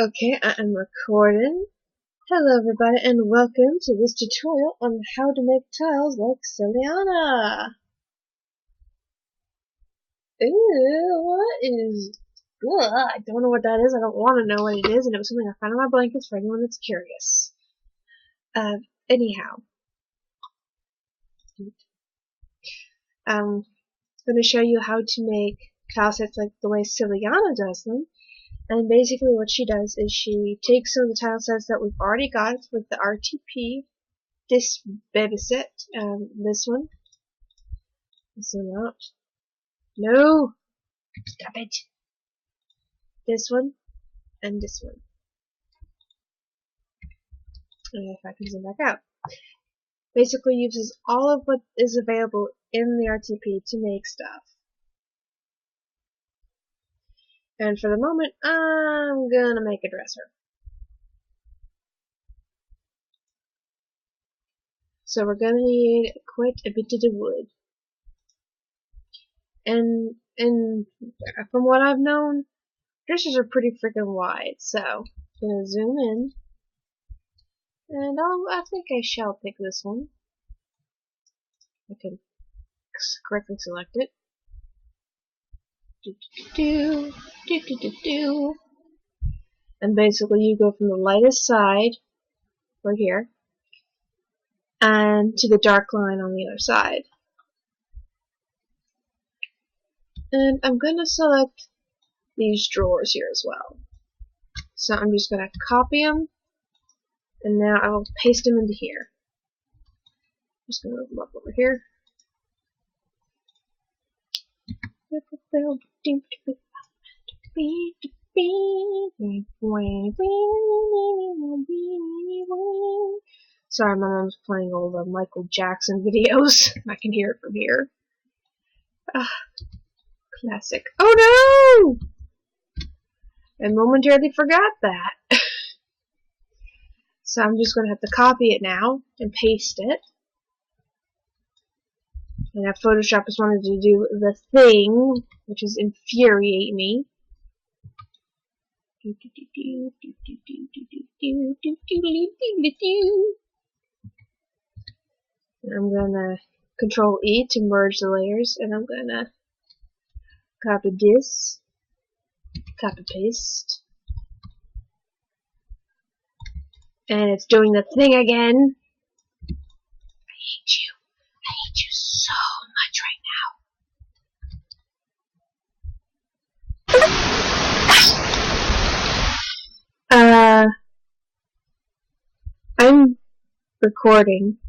Okay, I am recording. Hello everybody and welcome to this tutorial on how to make tiles like Celianna. Ew, what is... Ugh, I don't know what that is, I don't want to know what it is, and it was something I found in my blankets for anyone that's curious. Anyhow. I'm going to show you how to make tile sets like the way Celianna does them. And basically what she does is she takes some of the tile sets that we've already got with the RTP, this baby set, this one out. No! Stop it! This one, and this one. And if I can zoom back out. Basically uses all of what is available in the RTP to make stuff. And for the moment, I'm gonna make a dresser. So we're gonna need quite a bit of the wood. And from what I've known, dressers are pretty freaking wide, so I'm gonna zoom in. And I think I shall pick this one. I can correctly select it. And basically you go from the lightest side, right here, and to the dark line on the other side. And I'm going to select these drawers here as well. So I'm just going to copy them, and now I will paste them into here. I'm just going to move them up over here. Sorry, my mom's playing all the Michael Jackson videos. I can hear it from here. Classic. Oh no! I momentarily forgot that. So I'm just going to have to copy it now and paste it. And now Photoshop has wanted to do the thing, which is infuriate me. And I'm gonna Control E to merge the layers, and I'm gonna copy this, copy paste, and it's doing the thing again. I hate you. I hate you so much right now. I'm recording.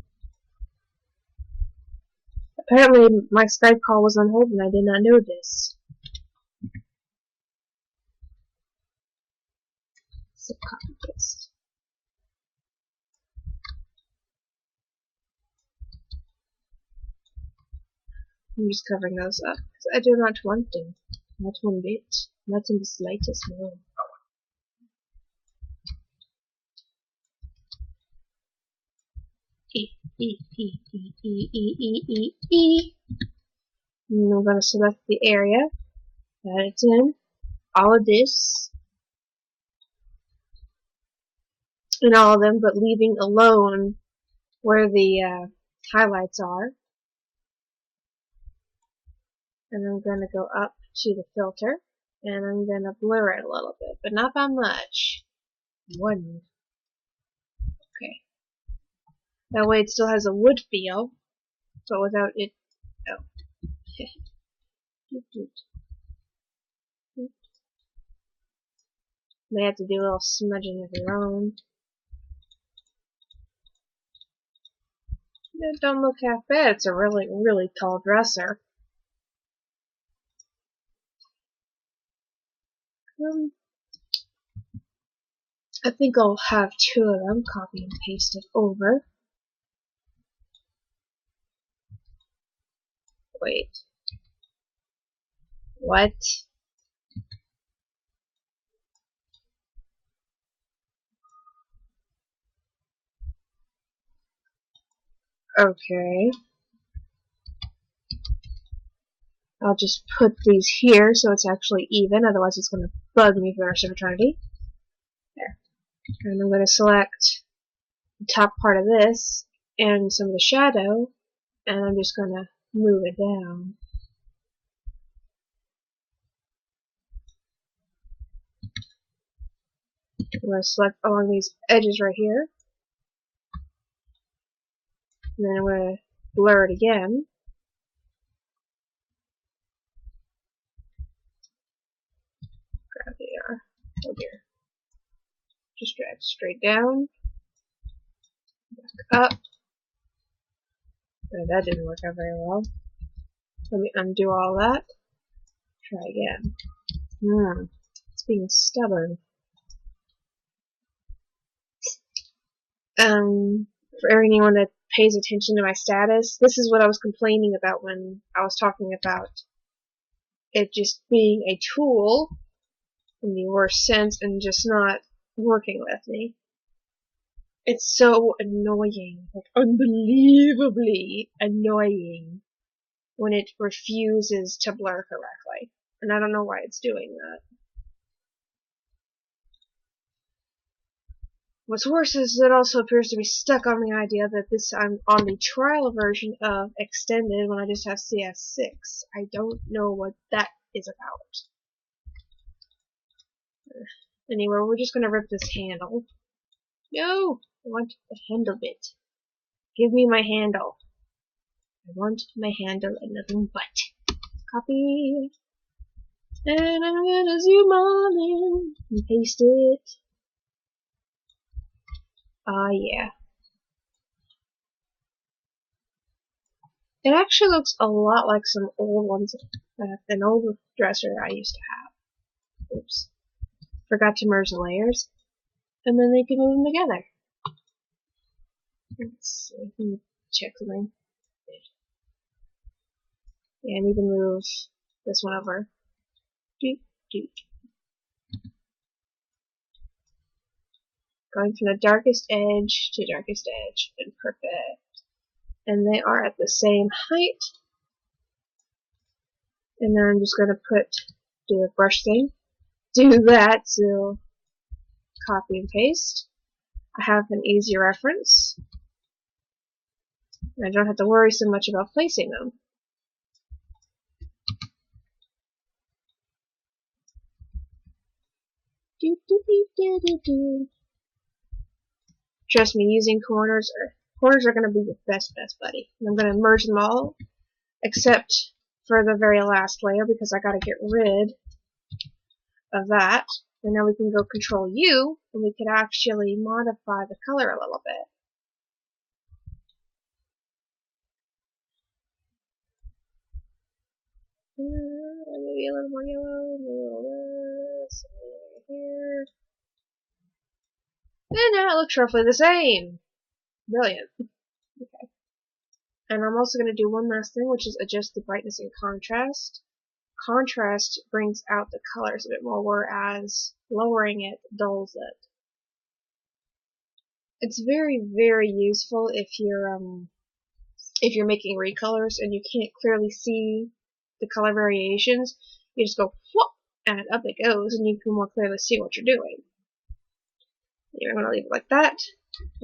Apparently my Skype call was on hold and I did not know this. So copy paste. I'm just covering those up because I do not want them. Not one bit. Not in the slightest, no. And I'm going to select the area that it's in, all of this, and all of them, but leaving alone where the highlights are. And I'm going to go up to the filter, and I'm going to blur it a little bit, but not that much. One. Okay. That way it still has a wood feel, but without it. Oh. They have to do a little smudging of their own. It don't look half bad. It's a really, really tall dresser. I think I'll have two of them, copy and paste it over. Wait. What? Okay. I'll just put these here so it's actually even, otherwise it's going to bug me for the rest of eternity. There. And I'm going to select the top part of this and some of the shadow, and I'm just going to move it down. I'm going to select along these edges right here, and then I'm going to blur it again. Grab the oh dear. Just drag straight down, back up. Oh, that didn't work out very well. Let me undo all that. Try again. It's being stubborn. For anyone that pays attention to my status, this is what I was complaining about when I was talking about it just being a tool in the worst sense and just not working with me. It's so annoying, like unbelievably annoying when it refuses to blur correctly. And I don't know why it's doing that. What's worse is it also appears to be stuck on the idea that I'm on the trial version of Extended when I just have CS6. I don't know what that is about. Anyway, we're just gonna rip this handle. No! I want the handle bit. Give me my handle. I want my handle and nothing but. Copy. And I'm gonna zoom on in and paste it. Yeah. It actually looks a lot like some old ones, an old dresser I used to have. Oops. Forgot to merge the layers. And then they can move them together. Let's see. Let me check something. Yeah, I need to move this one over. Doot, doot. Going from the darkest edge to darkest edge. And perfect. And they are at the same height. And then I'm just going to do a brush thing. Do that, so copy and paste. I have an easy reference. I don't have to worry so much about placing them. Trust me, using corners are going to be your best buddy. And I'm going to merge them all, except for the very last layer because I got to get rid of that. And now we can go Control U, and we can actually modify the color a little bit. Maybe a little more yellow, maybe a little this, here. And now it looks roughly the same. Brilliant. Okay. And I'm also going to do one last thing, which is adjust the brightness and contrast. Contrast brings out the colors a bit more, whereas lowering it dulls it. It's very, very useful if you're making recolors and you can't clearly see the color variations. You just go whoop, and up it goes, and you can more clearly see what you're doing. Anyway, I'm going to leave it like that.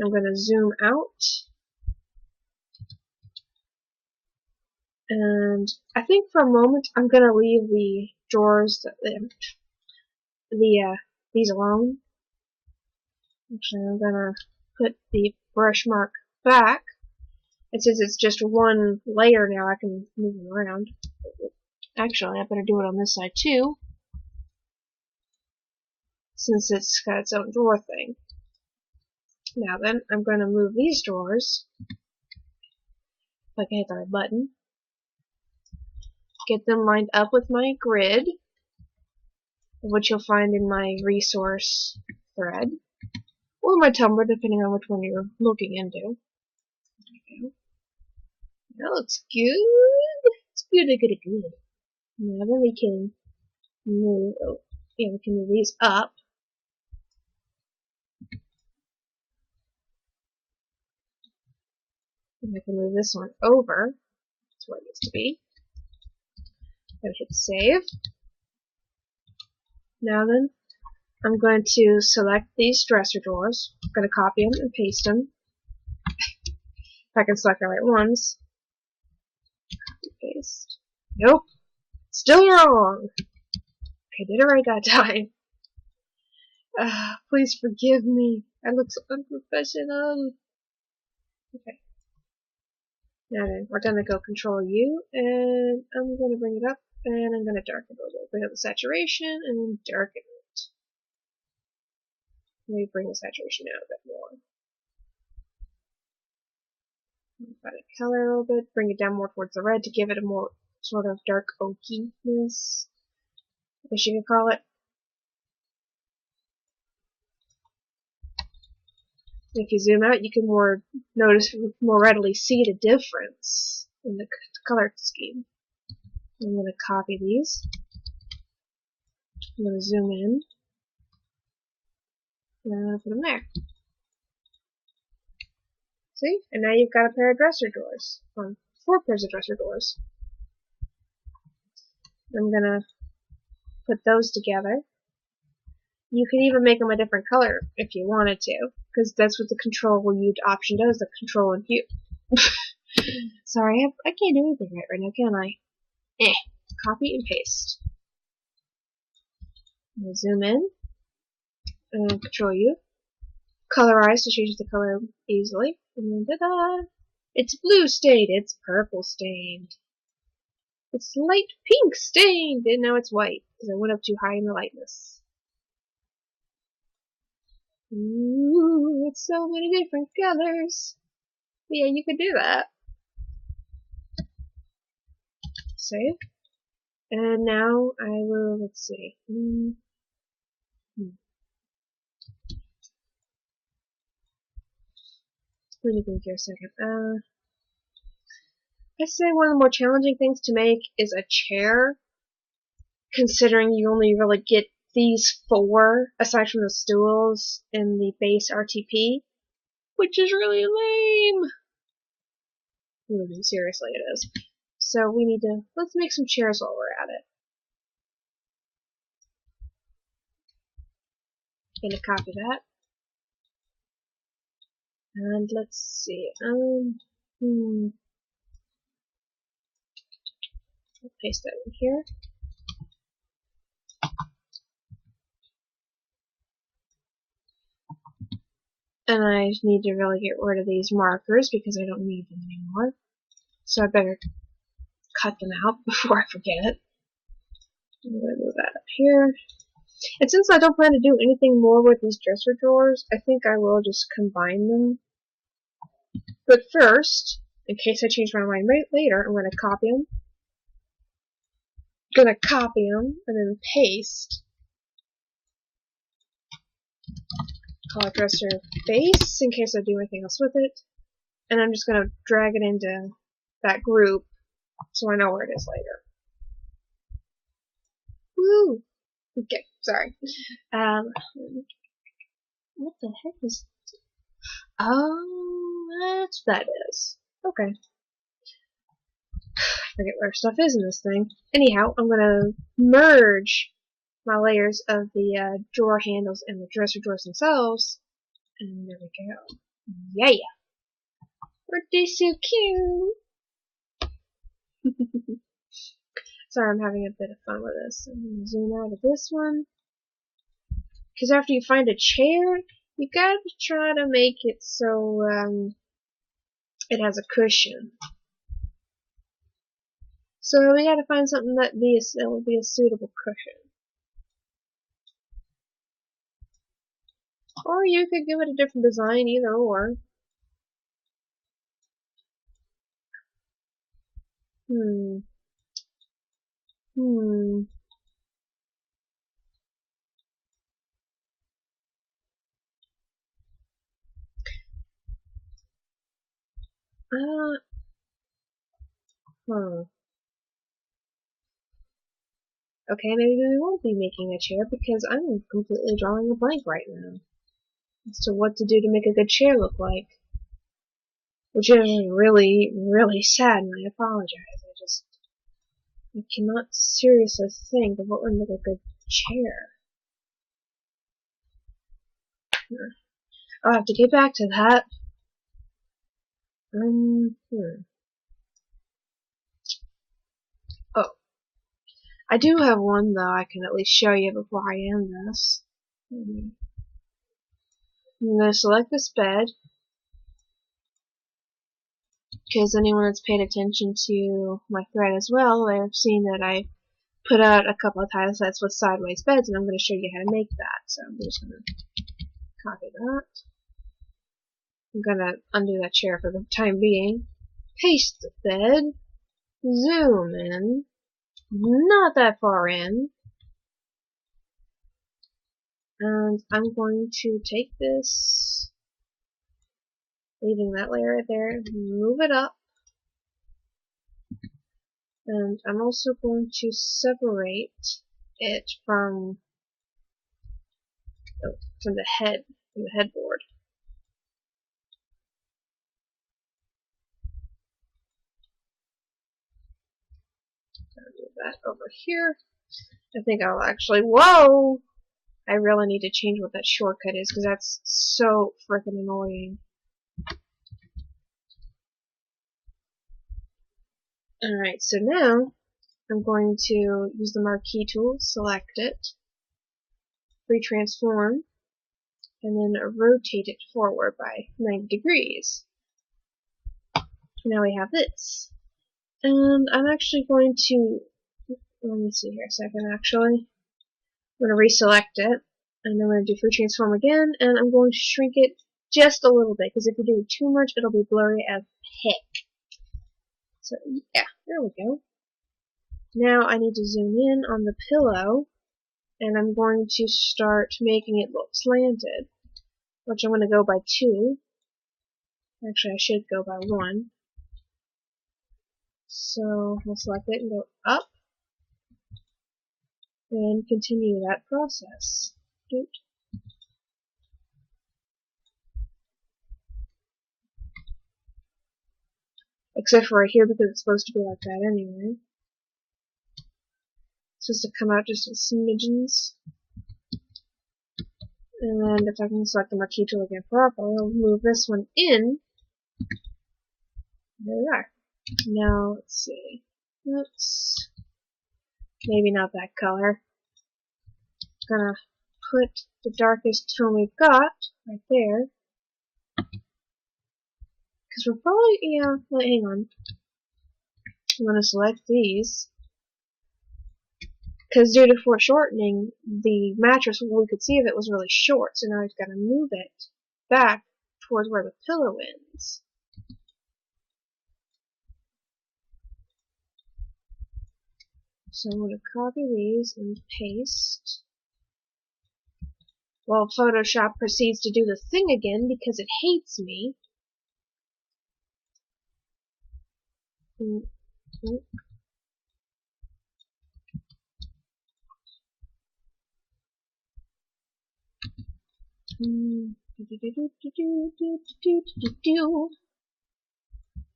I'm going to zoom out. And I think for a moment I'm going to leave the drawers, these alone. Actually, I'm going to put the brush mark back. And since it's just one layer now, I can move it around. Actually, I better do it on this side too, since it's got its own drawer thing. Now then, I'm going to move these drawers. If I can hit the right button. Get them lined up with my grid, which you'll find in my resource thread, or my Tumblr, depending on which one you're looking into. There we go. That looks good. It's good. Now then we can move. Oh, yeah, we can move these up. And I can move this one over. That's where it needs to be. Gonna hit save. Now then, I'm going to select these dresser drawers. I'm going to copy them and paste them. If I can select the right ones. Copy, paste. Nope. Still wrong. Okay, did it right that time. Please forgive me. I look so unprofessional. Okay. Now then, we're going to go Control U, and I'm going to bring it up, and I'm going to darken it a little bit. Bring up the saturation, and then darken it. Maybe bring the saturation down a bit more. Add a color a little bit, bring it down more towards the red to give it a more sort of dark oakiness, I guess you could call it. If you zoom out, you can more readily see the difference in the color scheme. I'm going to copy these. I'm going to zoom in. And put them there. See? And now you've got a pair of dresser drawers. Or 4 pairs of dresser drawers. I'm going to put those together. You can even make them a different color if you wanted to, because that's what the Control U option does, the Control and Hue. Sorry, I can't do anything right now, can I? Copy and paste. I'm going to zoom in, and Control U. Colorize to change the color easily. And then, ta-da! It's blue stained, it's purple stained. It's light pink stained, and now it's white, because I went up too high in the lightness. Ooh, it's so many different colors. Yeah, you could do that. Save. And now I will, let's see. Let me think here a second. I'd say one of the more challenging things to make is a chair, considering you only really get these 4, aside from the stools in the base RTP, which is really lame. Seriously, it is. So we need to, let's make some chairs while we're at it. I'm gonna copy that. And let's see, I'll paste that in here. And I need to really get rid of these markers because I don't need them anymore. So I better cut them out before I forget. I'm going to move that up here. And since I don't plan to do anything more with these dresser drawers, I think I will just combine them. But first, in case I change my mind later, I'm going to copy them. I'm going to copy them and then paste. Call it dresser face in case I do anything else with it. And I'm just going to drag it into that group so I know where it is later. Woo! Okay, sorry. What the heck is... Oh, that's what that is. Okay. I forget where stuff is in this thing. Anyhow, I'm going to merge my layers of the drawer handles and the dresser drawers themselves. And there we go. Yeah! Aren't they so cute? Sorry, I'm having a bit of fun with this. I'm going to zoom out of this one. Because after you find a chair, you gotta try to make it so it has a cushion. So we gotta find something that will be a suitable cushion. Or you could give it a different design, either or. Okay, maybe we won't be making a chair because I'm completely drawing a blank right now as to what to do to make a good chair look like. Which is really, really sad, and I apologize. I cannot seriously think of what would make a good chair. I'll have to get back to that. Oh, I do have one though I can at least show you before I end this. I'm going to select this bed, because anyone that's paid attention to my thread as well, they've seen that I put out a couple of tile sets with sideways beds, and I'm going to show you how to make that. So I'm just going to copy that. I'm going to undo that chair for the time being. Paste the bed. Zoom in. Not that far in. And I'm going to take this, leaving that layer right there, move it up. And I'm also going to separate it from the headboard. I'll do that over here. I think I'll actually, whoa! I really need to change what that shortcut is, because that's so freaking annoying. Alright, so now I'm going to use the marquee tool, select it, retransform, and then rotate it forward by 90 degrees. Now we have this. And I'm actually going to, let me see here a second actually. I'm going to reselect it, and I'm going to do free transform again, and I'm going to shrink it just a little bit, because if you do it too much, it'll be blurry as heck. So yeah, there we go. Now I need to zoom in on the pillow, and I'm going to start making it look slanted, which I'm going to go by 2. Actually, I should go by 1. So we'll select it and go up, and continue that process. Doot. Except for right here, because it's supposed to be like that anyway. It's supposed to come out just with smidgens. And if I can select the marquee tool again properly, I'll move this one in. There we are. Now, let's see. Let's, maybe not that color. Gonna put the darkest tone we've got right there. Because we're probably, yeah, hang on. I'm gonna select these. Because due to foreshortening, the mattress, we could see if it was really short, so now I've got to move it back towards where the pillow ends. So I'm going to copy these and paste. While Photoshop proceeds to do the thing again because it hates me.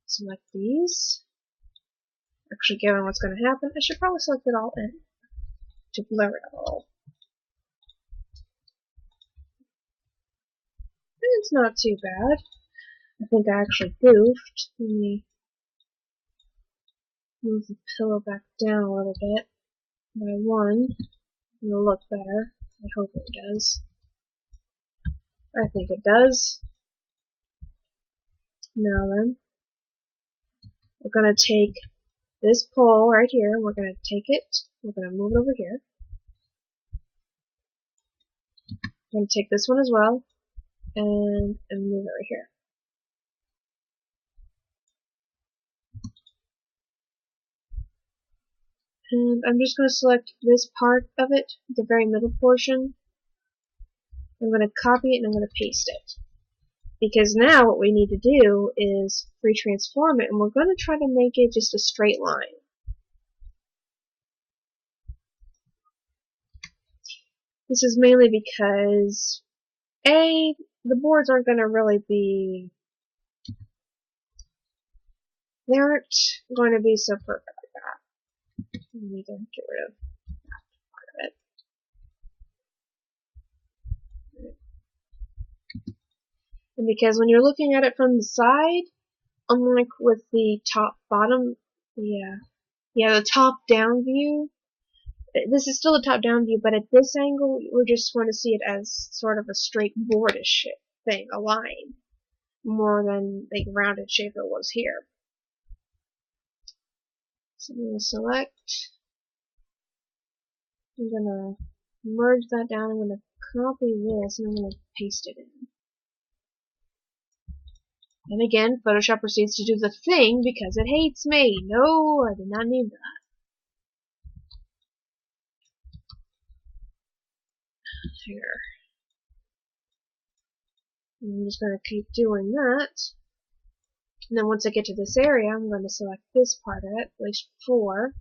Select these. Actually, given what's going to happen, I should probably select it all in to blur it all. And it's not too bad. I think I actually goofed. Let me move the pillow back down a little bit by 1. It'll look better. I hope it does. I think it does. Now then, we're going to take this pole right here, we're going to take it, we're going to move it over here. I'm going to take this one as well, and move it right here. And I'm just going to select this part of it, the very middle portion. I'm going to copy it and I'm going to paste it. Because now what we need to do is retransform it, and we're going to try to make it just a straight line. This is mainly because, A, the boards aren't going to really be, they aren't going to be so perfect like that. We need to get rid of that part of it. And because when you're looking at it from the side, unlike with the top-bottom, the top-down view, this is still a top-down view, but at this angle, we're just going to see it as sort of a straight boardish thing, a line, more than the rounded shape it was here. So I'm going to select, I'm going to merge that down, I'm going to copy this, and I'm going to paste it in. And again, Photoshop proceeds to do the thing because it hates me. No, I did not need that. Here. I'm just going to keep doing that. And then once I get to this area, I'm going to select this part of it, place 4,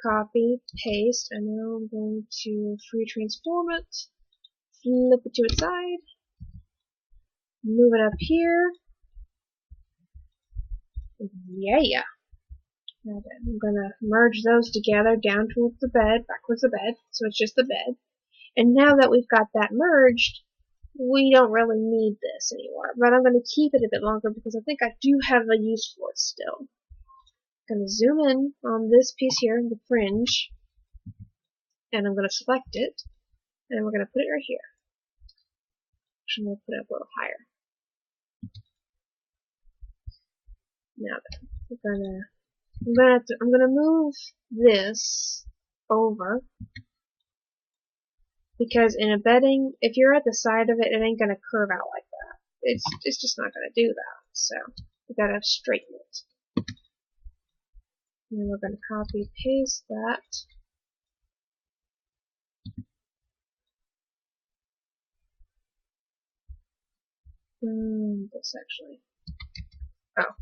copy, paste, and now I'm going to free transform it, flip it to its side, move it up here. Yeah. Now then, I'm going to merge those together down towards the bed, backwards the bed, so it's just the bed. And now that we've got that merged, we don't really need this anymore. But I'm going to keep it a bit longer because I think I do have a use for it still. I'm going to zoom in on this piece here, the fringe, and I'm going to select it, and we're going to put it right here. Actually, we'll put it up a little higher. Now then, I'm gonna move this over because in embedding, if you're at the side of it, it ain't gonna curve out like that. It's just not gonna do that. So we gotta straighten it. And then we're gonna copy paste that. This actually. Oh.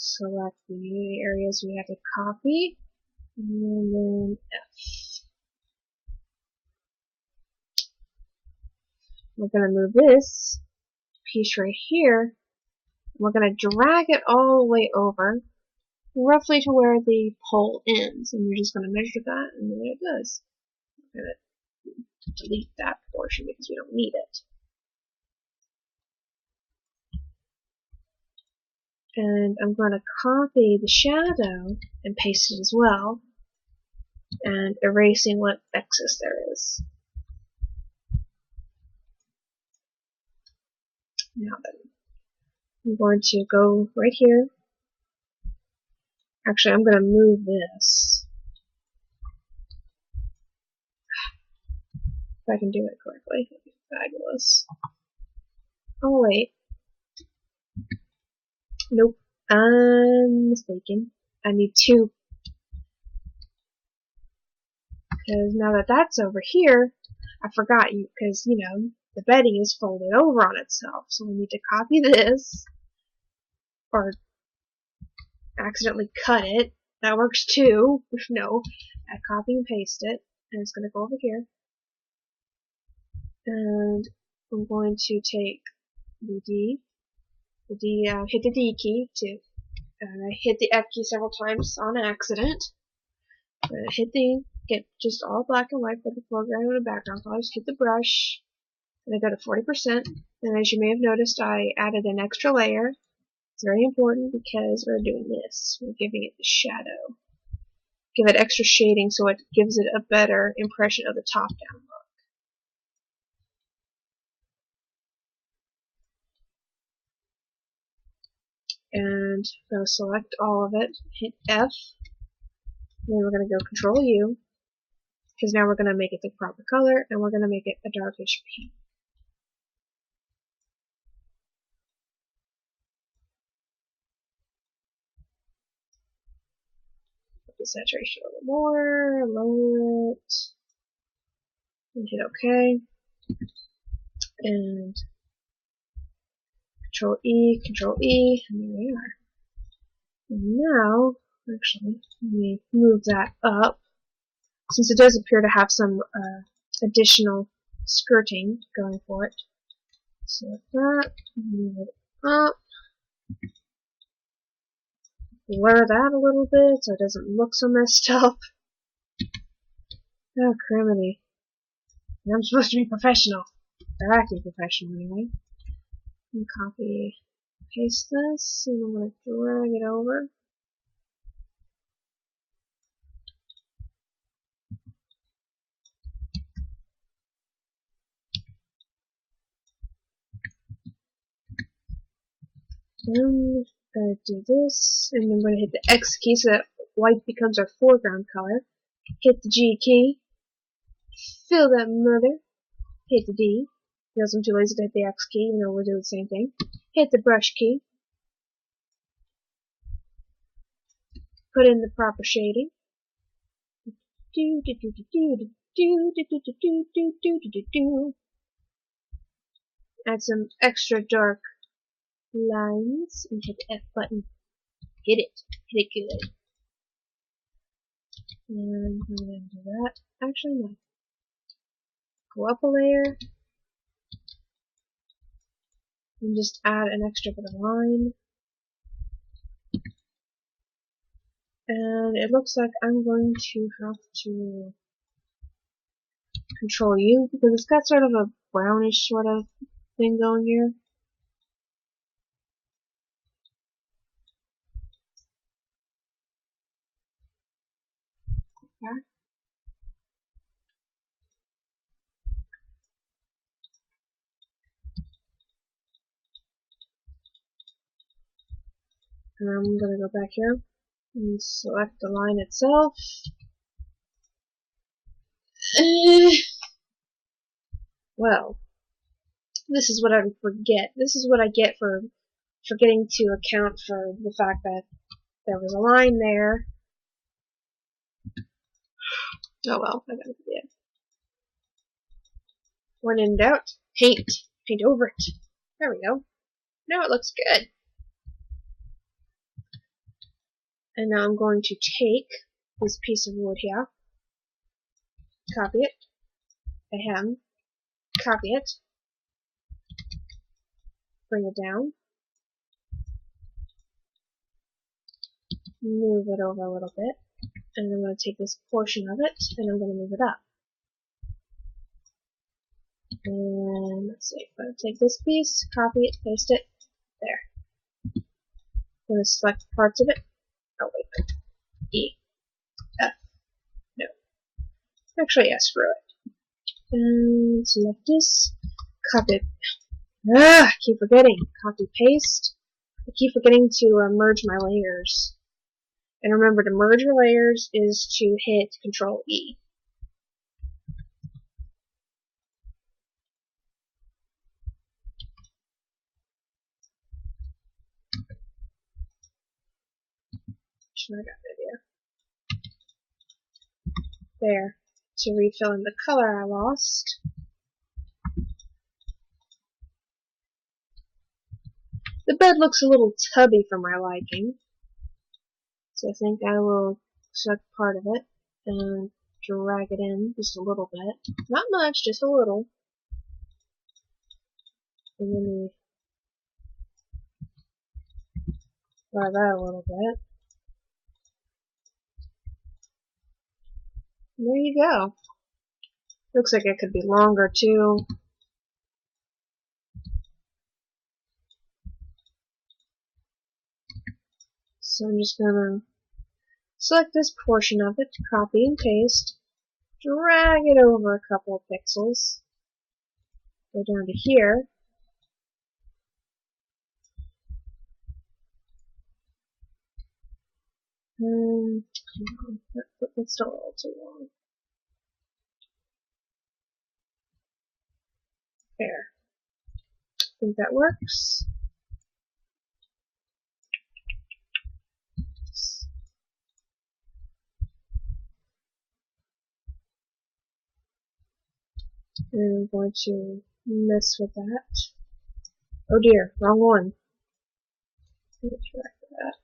Select the areas we have to copy, and then F. We're going to move this piece right here. We're going to drag it all the way over, roughly to where the pole ends, and you're just going to measure that, and there it goes. I'm going to delete that portion because we don't need it. And I'm going to copy the shadow and paste it as well, and erasing what excess there is. Now then, I'm going to go right here. Actually, I'm going to move this. If I can do it correctly, that'd be fabulous. Oh wait. Nope, I'm mistaken. I need 2. Because now that that's over here, I forgot because, the bedding is folded over on itself. So we need to copy this, or accidentally cut it. That works too. No, I copy and paste it, and it's going to go over here. And I'm going to take the D, hit the D key too. And I hit the F key several times on accident. Get just all black and white for the foreground and the background colors, hit the brush, and I go to 40%. And as you may have noticed, I added an extra layer. It's very important because we're doing this. We're giving it the shadow. Give it extra shading so it gives it a better impression of the top-down look. And I'm going to select all of it, hit F, then we're going to go Control U, because now we're going to make it the proper color, and we're going to make it a darkish pink. Put the saturation a little more, lower it, and hit OK. And Control E, and there we are. And now, actually, let me move that up, since it does appear to have some additional skirting going for it. Select that, move it up, blur that a little bit so it doesn't look so messed up. Oh, criminy. And I'm supposed to be professional. Or acting professional, anyway. And copy, paste this, and I'm going to drag it over. I'm going to do this, and I'm going to hit the X key so that white becomes our foreground color. Hit the G key, fill that mother, hit the D, because I'm too lazy to hit the X key, even though we're doing the same thing. Hit the brush key, put in the proper shading. Add some extra dark lines and hit the F button. Hit it good. And I'm going to do that. Actually, no. Go up a layer and just add an extra bit of line. And it looks like I'm going to have to Control U because it's got sort of a brownish sort of thing going here. Okay. And I'm going to go back here and select the line itself. Well, this is what I forget. This is what I get for forgetting to account for the fact that there was a line there. Oh well, I gotta forget. When in doubt, paint. Paint over it. There we go. Now it looks good. And now I'm going to take this piece of wood here, copy it, ahem, copy it, bring it down, move it over a little bit, and I'm going to take this portion of it, and I'm going to move it up. And let's see, I'm going to take this piece, copy it, paste it, there. I'm going to select parts of it. Oh wait, E, F, no. Actually, yeah, screw it. And select this, copy it. I keep forgetting. Copy, paste. I keep forgetting to merge my layers. And remember, to merge your layers is to hit Control E. Sure, I got the idea. There. To refill in the color I lost. The bed looks a little tubby for my liking. So I think I will select part of it and drag it in just a little bit. Not much, just a little. And then we drag that a little bit. And there you go. Looks like it could be longer too. So I'm just gonna select this portion of it, copy and paste, drag it over a couple of pixels, go down to here, and that's still a little too long. There. I think that works. And I'm going to mess with that. Oh dear, wrong one. That.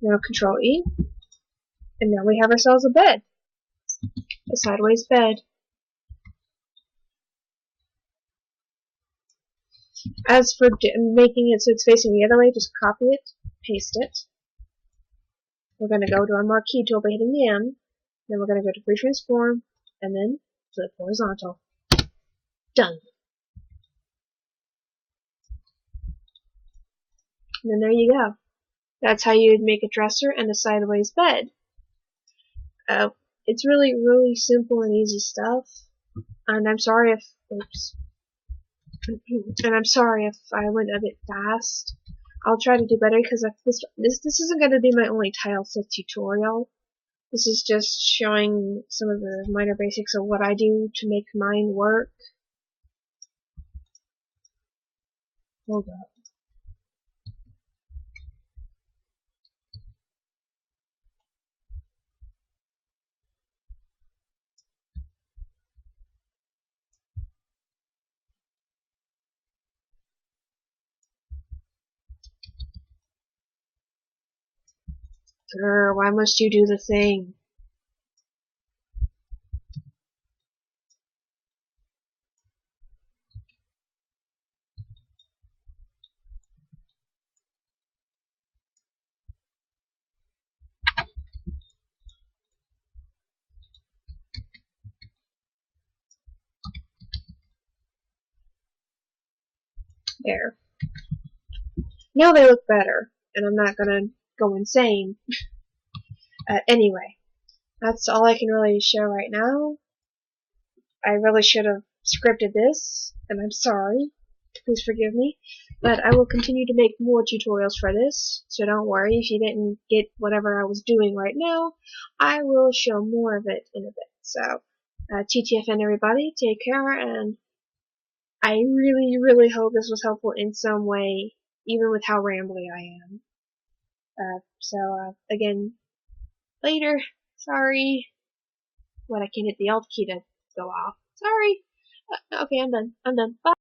Now Control E, and now we have ourselves a bed. A sideways bed. As for making it so it's facing the other way, just copy it, paste it. We're going to go to our marquee tool by hitting the M. Then we're going to go to pre-transform, and then flip horizontal. Done. And then there you go. That's how you'd make a dresser and a sideways bed. It's really, really simple and easy stuff. And I'm sorry if, oops. And I'm sorry if I went a bit fast. I'll try to do better because this isn't going to be my only tile set tutorial. This is just showing some of the minor basics of what I do to make mine work. Hold up. Why must you do the thing? There. Now they look better, and I'm not gonna go insane. Anyway, that's all I can really show right now. I really should have scripted this, and I'm sorry. Please forgive me. But I will continue to make more tutorials for this, so don't worry if you didn't get whatever I was doing right now. I will show more of it in a bit. So, TTFN everybody, take care, and I really, really hope this was helpful in some way, even with how rambly I am. Again, later. Sorry. What, I can't hit the Alt key to go off. Sorry. Okay, I'm done. Bye.